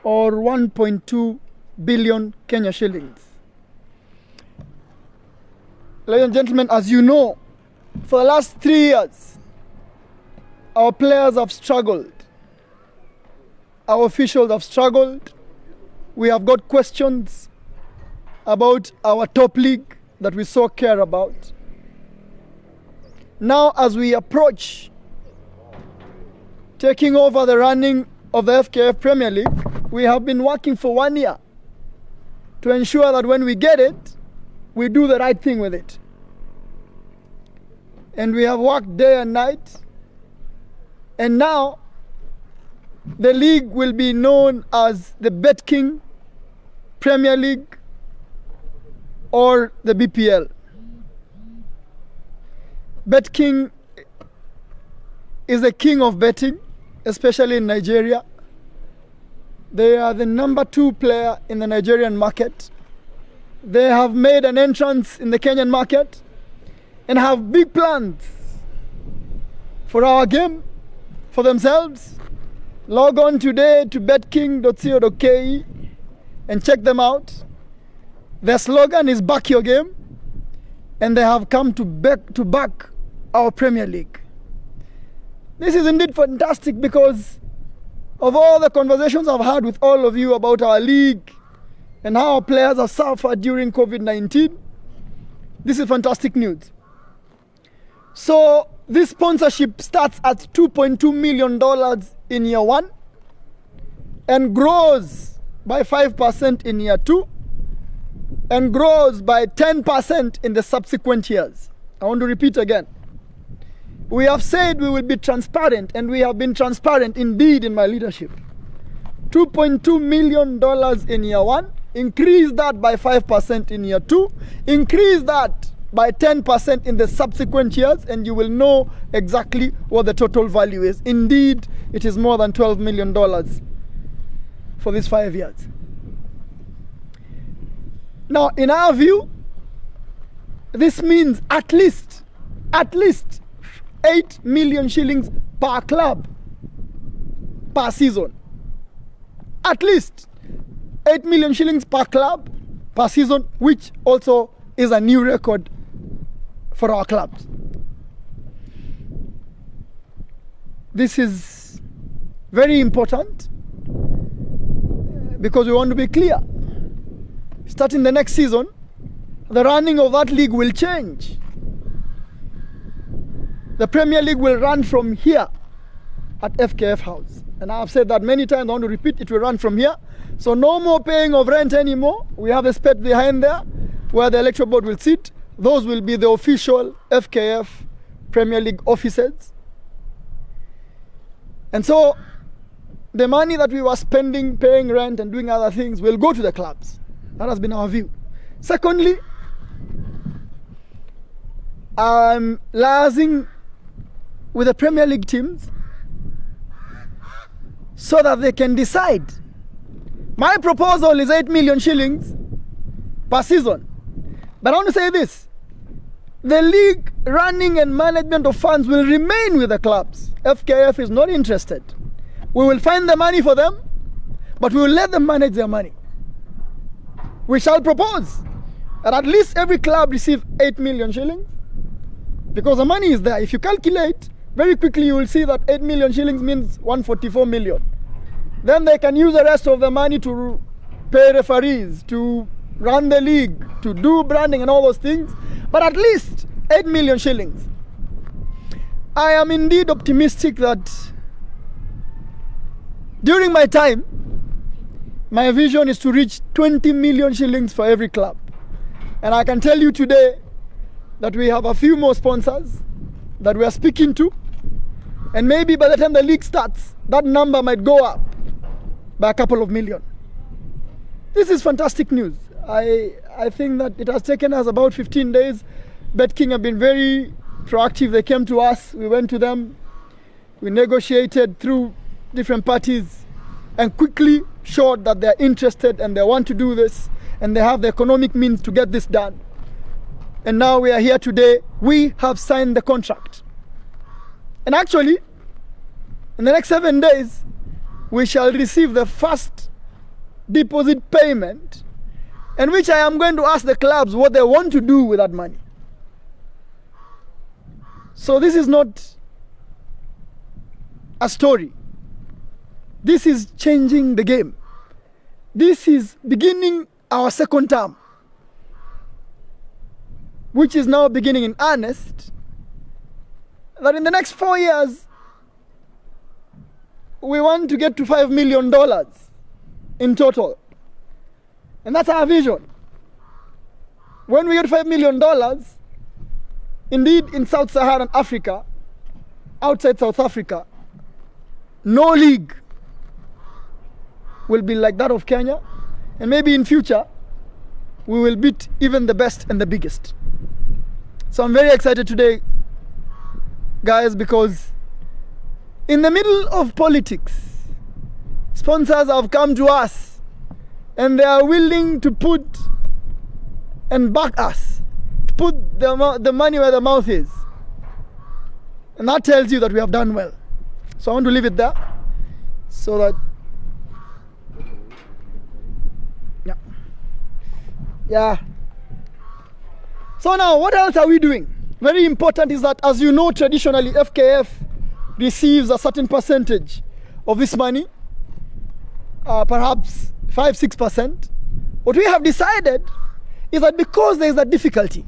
or 1.2 billion Kenya shillings. Ladies and gentlemen, as you know, for the last 3 years, our players have struggled. Our officials have struggled. We have got questions about our top league that we so care about. Now, as we approach taking over the running of the FKF Premier League, we have been working for 1 year to ensure that when we get it, we do the right thing with it. And we have worked day and night. And now, the league will be known as the BetKing Premier League or the BPL. BetKing is the king of betting, especially in Nigeria. They are the number 2 player in the Nigerian market. They have made an entrance in the Kenyan market and have big plans for our game, for themselves. Log on today to betking.co.ke and check them out. Their slogan is "Back Your Game," and they have come to back our Premier League. This is indeed fantastic because of all the conversations I've had with all of you about our league and how our players have suffered during COVID-19. This is fantastic news. So this sponsorship starts at $2.2 million in year 1 and grows by 5% in year 2 and grows by 10% in the subsequent years. I want to repeat again. We have said we will be transparent, and we have been transparent indeed in my leadership. $2.2 million in year 1, increase that by 5% in year 2, increase that by 10% in the subsequent years, and you will know exactly what the total value is. Indeed, it is more than $12 million for these 5 years. Now, in our view, this means at least 8 million shillings per club per season. At least 8 million shillings per club per season, which also is a new record for our clubs. This is very important because we want to be clear. Starting the next season, the running of that league will change. The Premier League will run from here at FKF House. And I've said that many times, I want to repeat, it will run from here. So no more paying of rent anymore. We have a space behind there where the electoral board will sit. Those will be the official FKF Premier League offices. And so the money that we were spending, paying rent and doing other things will go to the clubs. That has been our view. Secondly, I'm liaising with the Premier League teams so that they can decide. My proposal is 8 million shillings per season. But I want to say this. The league running and management of funds will remain with the clubs. FKF is not interested. We will find the money for them, but we will let them manage their money. We shall propose that at least every club receive 8 million shillings because the money is there. If you calculate, very quickly you will see that 8 million shillings means 144 million. Then they can use the rest of the money to pay referees, to run the league, to do branding and all those things. But at least 8 million shillings. I am indeed optimistic that during my time, my vision is to reach 20 million shillings for every club. And I can tell you today that we have a few more sponsors that we are speaking to. And maybe by the time the league starts, that number might go up by a couple of million. This is fantastic news. I think that it has taken us about 15 days. BetKing have been very proactive. They came to us, we went to them, we negotiated through different parties and quickly showed that they're interested and they want to do this and they have the economic means to get this done. And now we are here today. We have signed the contract. And actually, in the next 7 days, we shall receive the first deposit payment, and which I am going to ask the clubs what they want to do with that money. So this is not a story. This is changing the game. This is beginning our second term, which is now beginning in earnest, that in the next 4 years, we want to get to $5 million in total. And that's our vision. When we get $5 million, indeed in Sub-Saharan Africa, outside South Africa, no league will be like that of Kenya, and maybe in future we will beat even the best and the biggest. So I'm very excited today, guys, because in the middle of politics, sponsors have come to us and they are willing to put and back us, to put the money where the mouth is. And that tells you that we have done well. So I want to leave it there so that yeah. So now, what else are we doing? Very important is that, as you know, traditionally FKF receives a certain percentage of this money, perhaps 5-6%. What we have decided is that because there is a difficulty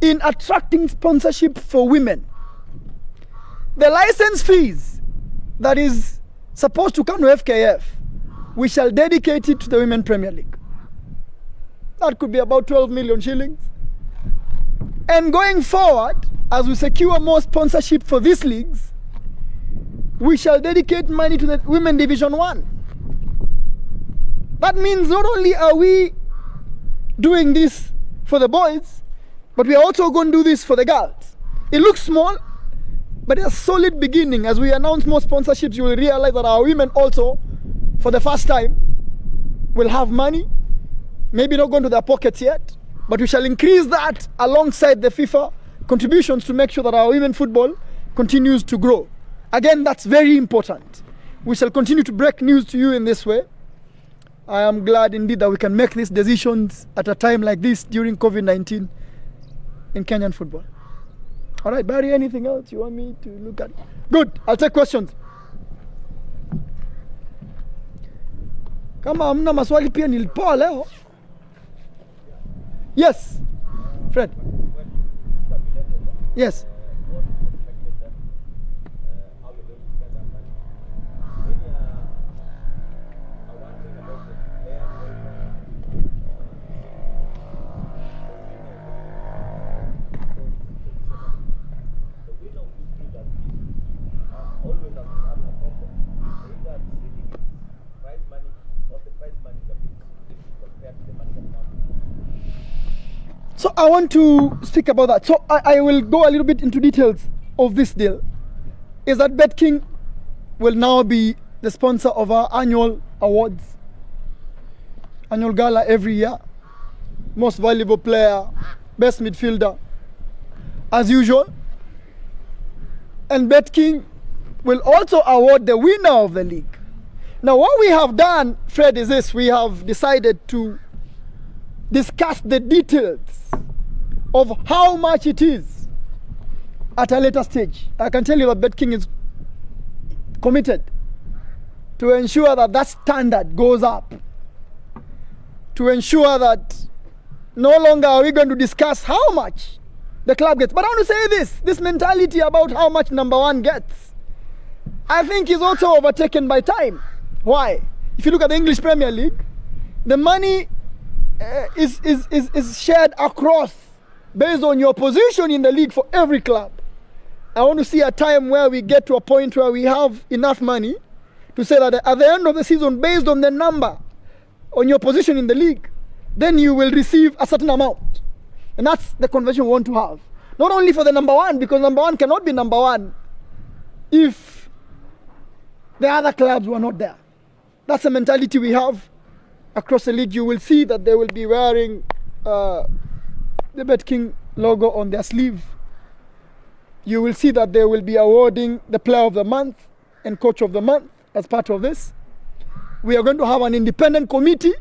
in attracting sponsorship for women, the license fees that is supposed to come to FKF, we shall dedicate it to the Women Premier League. That could be about 12 million shillings. And going forward, as we secure more sponsorship for these leagues, we shall dedicate money to the Women Division One. That means not only are we doing this for the boys, but we are also going to do this for the girls. It looks small, but it's a solid beginning. As we announce more sponsorships, you will realize that our women also, for the first time, will have money. Maybe not going to their pockets yet, but we shall increase that alongside the FIFA contributions to make sure that our women football continues to grow. Again, that's very important. We shall continue to break news to you in this way. I am glad indeed that we can make these decisions at a time like this during COVID-19 in Kenyan football. All right, Barry, anything else you want me to look at? Good, I'll take questions. Kama hamna maswali pia nilipoa leo. Yes, Fred. Yes. So I want to speak about that. So I will go a little bit into details of this deal. Is that BetKing will now be the sponsor of our annual awards, annual gala every year. Most valuable player, best midfielder, as usual. And BetKing will also award the winner of the league. Now what we have done, Fred, is this. We have decided to discuss the details of how much it is at a later stage. I can tell you that BetKing is committed to ensure that that standard goes up, to ensure that no longer are we going to discuss how much the club gets. But I want to say this mentality about how much number one gets, I think is also overtaken by time. Why? If you look at the English Premier League, the money is shared across based on your position in the league for every club. I want to see a time where we get to a point where we have enough money to say that at the end of the season, based on the number on your position in the league, then you will receive a certain amount. And that's the convention we want to have. Not only for the number one, because number one cannot be number one if the other clubs were not there. That's the mentality we have across the league. You will see that they will be wearing the BetKing logo on their sleeve. You will see that they will be awarding the player of the month and coach of the month as part of this. we are going to have an independent committee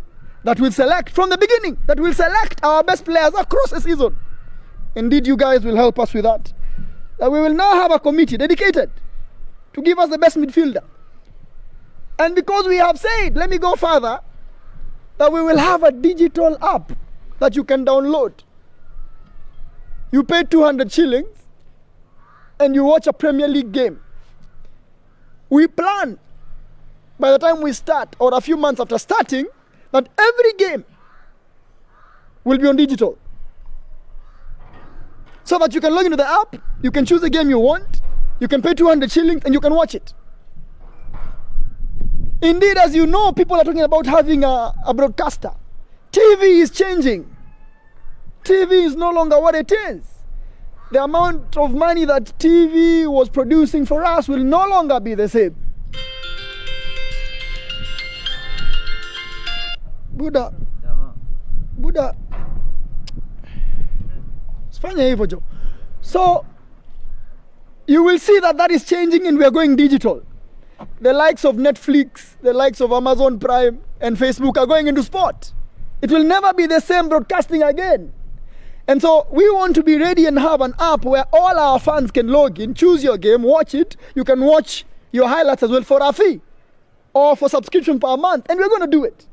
that will select from the beginning, that will select our best players across the season. Indeed, you guys will help us with that. That we will now have a committee dedicated to give us the best midfielder. And because we have said, let me go further, that we will have a digital app that you can download. You pay 200 shillings and you watch a Premier League game. We plan, by the time we start, or a few months after starting, that every game will be on digital. So that you can log into the app, you can choose the game you want, you can pay 200 shillings and you can watch it. Indeed, as you know, people are talking about having a broadcaster. TV is changing. TV is no longer what it is. The amount of money that TV was producing for us will no longer be the same. Buddha. So, you will see that is changing and we are going digital. The likes of Netflix, the likes of Amazon Prime and Facebook are going into sport. It will never be the same broadcasting again. And so we want to be ready and have an app where all our fans can log in, choose your game, watch it. You can watch your highlights as well for a fee or for subscription per month. And we're going to do it.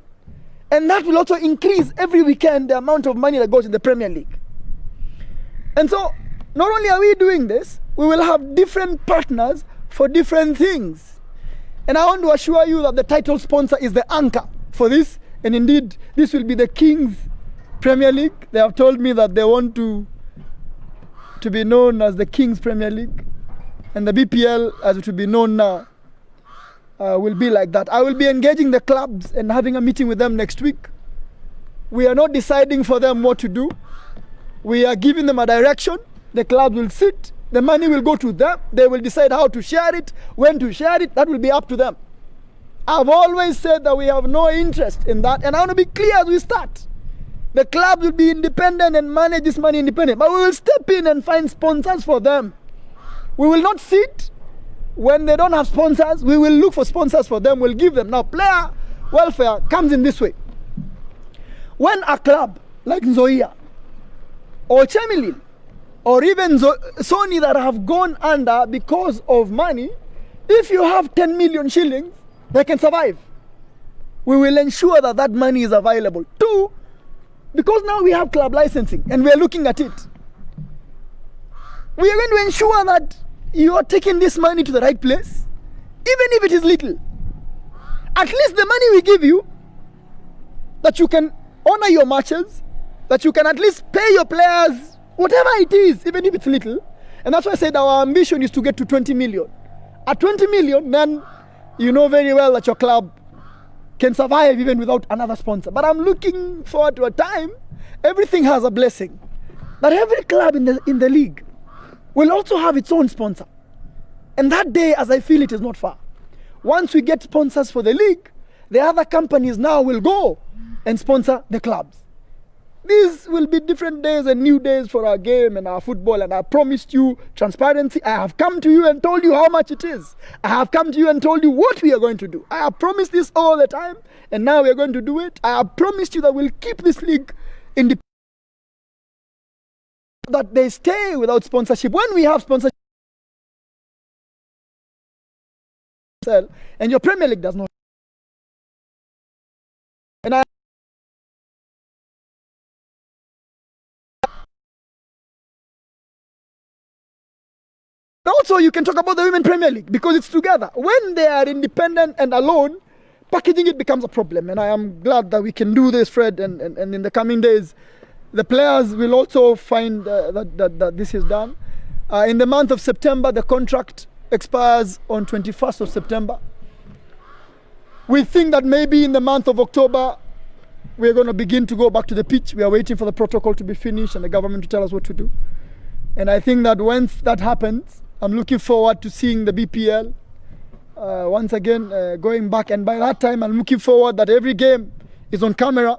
And that will also increase every weekend the amount of money that goes in the Premier League. And so not only are we doing this, we will have different partners for different things. And I want to assure you that the title sponsor is the anchor for this. And indeed, this will be the King's Premier League. They have told me that they want to be known as the King's Premier League. And the BPL, as it will be known now, will be like that. I will be engaging the clubs and having a meeting with them next week. We are not deciding for them what to do. We are giving them a direction. The clubs will sit. The money will go to them. They will decide how to share it, when to share it. That will be up to them. I've always said that we have no interest in that. And I want to be clear as we start. The club will be independent and manage this money independent. But we will step in and find sponsors for them. We will not sit when they don't have sponsors. We will look for sponsors for them. We'll give them. Now, player welfare comes in this way. When a club like Nzoia or Chemilil or even Sony that have gone under because of money, if you have 10 million shillings, they can survive. We will ensure that that money is available. Two, because now we have club licensing and we are looking at it. We are going to ensure that you are taking this money to the right place, even if it is little. At least the money we give you, that you can honor your matches, that you can at least pay your players, whatever it is, even if it's little. And that's why I said our ambition is to get to 20 million. At 20 million, then you know very well that your club can survive even without another sponsor. But I'm looking forward to a time, everything has a blessing, that every club in the league will also have its own sponsor. And that day, as I feel, it is not far. Once we get sponsors for the league, the other companies now will go and sponsor the clubs. These will be different days and new days for our game and our football, and I promised you transparency. I have come to you and told you how much it is. I have come to you and told you what we are going to do. I have promised this all the time, and now we are going to do it. I have promised you that we'll keep this league independent, that they stay without sponsorship. When we have sponsorship, and your Premier League does not. And also, you can talk about the Women Premier League because it's together. When they are independent and alone, packaging it becomes a problem. And I am glad that we can do this, Fred, and in the coming days, the players will also find that this is done. In the month of September, the contract expires on 21st of September. We think that maybe in the month of October, we're going to begin to go back to the pitch. We are waiting for the protocol to be finished and the government to tell us what to do. And I think that once that happens, I'm looking forward to seeing the BPL once again going back. And by that time, I'm looking forward that every game is on camera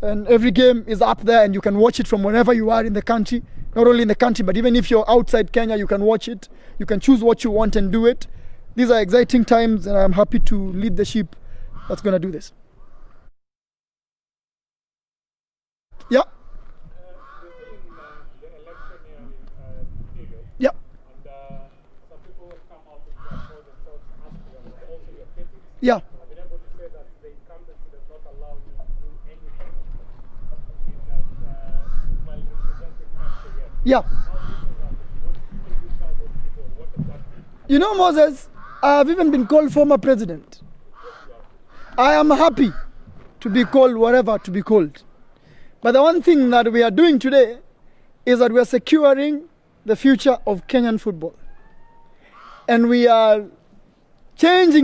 and every game is up there and you can watch it from wherever you are in the country. Not only in the country, but even if you're outside Kenya, you can watch it. You can choose what you want and do it. These are exciting times, and I'm happy to lead the ship that's going to do this. Yeah. Yeah. Yeah. Yeah. You know, Moses, I've even been called former president. I am happy to be called whatever to be called. But the one thing that we are doing today is that we are securing the future of Kenyan football. And we are changing